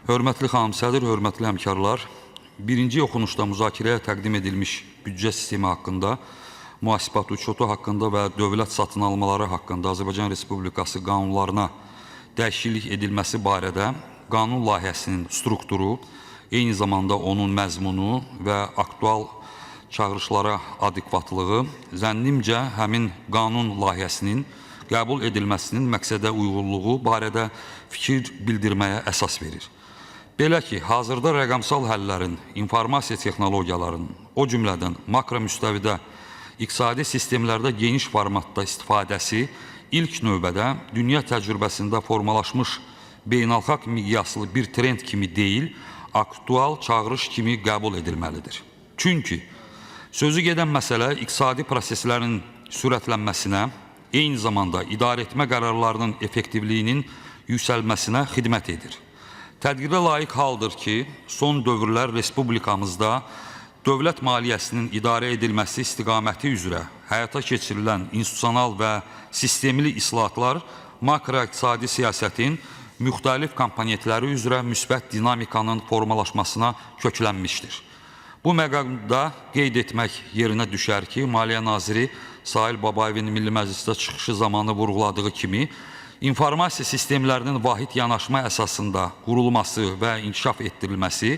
Hörmətli xanım sədr, hörmətli həmkarlar, birinci oxunuşda müzakirəyə təqdim edilmiş büdcə sistemi haqqında, mühasibat uçotu haqqında və dövlət satın almaları haqqında Azərbaycan Respublikası qanunlarına dəyişiklik edilməsi barədə qanun layihəsinin strukturu, eyni zamanda onun məzmunu və aktual çağırışlara adekvatlığı zənnimcə həmin qanun layihəsinin qəbul edilməsinin məqsədə uyğunluğu barədə fikir bildirməyə əsas verir. Belə ki, hazırda rəqəmsal həllərin, informasiya texnologiyalarının, o cümlədən makro müstəvidə iqtisadi sistemlərdə geniş formatda istifadəsi ilk növbədə dünya təcrübəsində formalaşmış beynəlxalq miqyaslı bir trend kimi deyil, aktual çağırış kimi qəbul edilməlidir. Çünki sözü gedən məsələ iqtisadi proseslərin sürətlənməsinə, eyni zamanda idarəetmə qərarlarının effektivliyinin yüksəlməsinə xidmət edir. Tədqirə layiq haldır ki, son dövrlər Respublikamızda dövlət maliyyəsinin idarə edilməsi istiqaməti üzrə həyata keçirilən institusional və sistemli islahatlar makroiqtisadi siyasətin müxtəlif komponentləri üzrə müsbət dinamikanın formalaşmasına köklənmişdir. Bu məqamda qeyd etmək yerinə düşər ki, Maliyyə Naziri Sahil Babayevin Milli Məclisdə çıxışı zamanı vurğuladığı kimi, informasiya sistemlərinin vahid yanaşma əsasında qurulması və inkişaf etdirilməsi,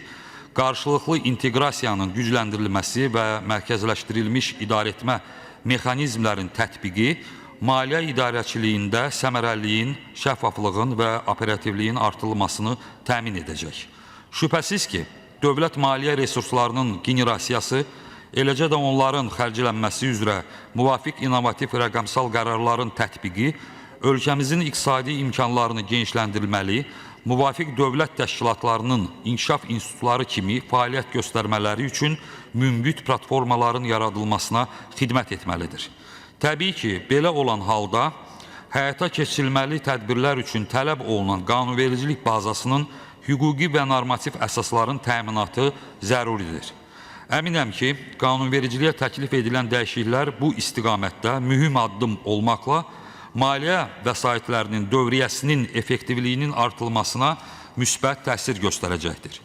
qarşılıqlı inteqrasiyanın gücləndirilməsi və mərkəzləşdirilmiş idarəetmə mexanizmlərin tətbiqi, maliyyə idarəçiliyində səmərəliliyin, şəffaflığın və operativliyin artırılmasını təmin edəcək. Şübhəsiz ki, dövlət maliyyə resurslarının generasiyası, eləcə də onların xərclənməsi üzrə müvafiq inovativ rəqəmsal qərarların tətbiqi, ölkəmizin iqtisadi imkanlarını genişləndirilməli, müvafiq dövlət təşkilatlarının inkişaf institutları kimi fəaliyyət göstərmələri üçün münbit platformaların yaradılmasına xidmət etməlidir. Təbii ki, belə olan halda həyata keçirilməli tədbirlər üçün tələb olunan qanunvericilik bazasının hüquqi və normativ əsasların təminatı zəruridir. Əminəm ki, qanunvericiliyə təklif edilən dəyişikliklər bu istiqamətdə mühüm addım olmaqla maliyyə vəsaitlərinin dövriyyəsinin effektivliyinin artırılmasına müsbət təsir göstərəcəkdir.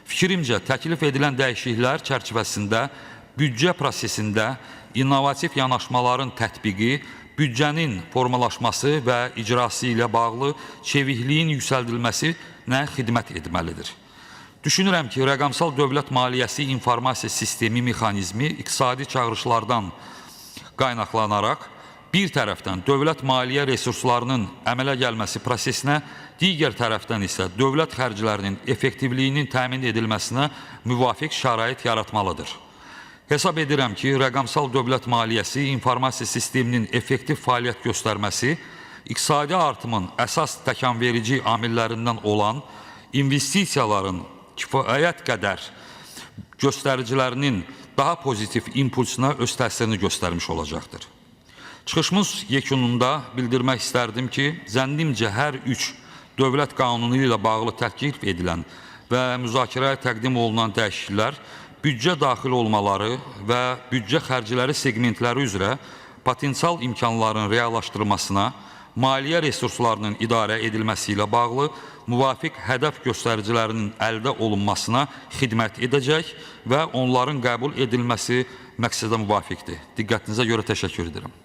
Fikrimcə, təklif edilən dəyişikliklər çərçivəsində büdcə prosesində innovativ yanaşmaların tətbiqi, büdcənin formalaşması və icrası ilə bağlı çevikliyin yüksəldilməsinə xidmət etməlidir. Düşünürəm ki, rəqəmsal dövlət maliyyəsi informasiya sistemi mexanizmi iqtisadi çağırışlardan qaynaqlanaraq, bir tərəfdən dövlət maliyyə resurslarının əmələ gəlməsi prosesinə, digər tərəfdən isə dövlət xərclərinin effektivliyinin təmin edilməsinə müvafiq şərait yaratmalıdır. Hesab edirəm ki, rəqəmsal dövlət maliyyəsi informasiya sisteminin effektiv fəaliyyət göstərməsi, iqtisadi artımın əsas təkanverici amillərindən olan investisiyaların kifayət qədər göstəricilərinin daha pozitiv impulsuna öz təsirini göstərmiş olacaqdır. Çıxışımız yekununda bildirmək istərdim ki, zənnimcə hər üç dövlət qanunu ilə bağlı təklif edilən və müzakirəyə təqdim olunan dəyişikliklər büdcə daxil olmaları və büdcə xərcləri segmentləri üzrə potensial imkanların reallaşdırılmasına, maliyyə resurslarının idarə edilməsi ilə bağlı müvafiq hədəf göstəricilərinin əldə olunmasına xidmət edəcək və onların qəbul edilməsi məqsədə müvafiqdir. Diqqətinizə görə təşəkkür edirəm.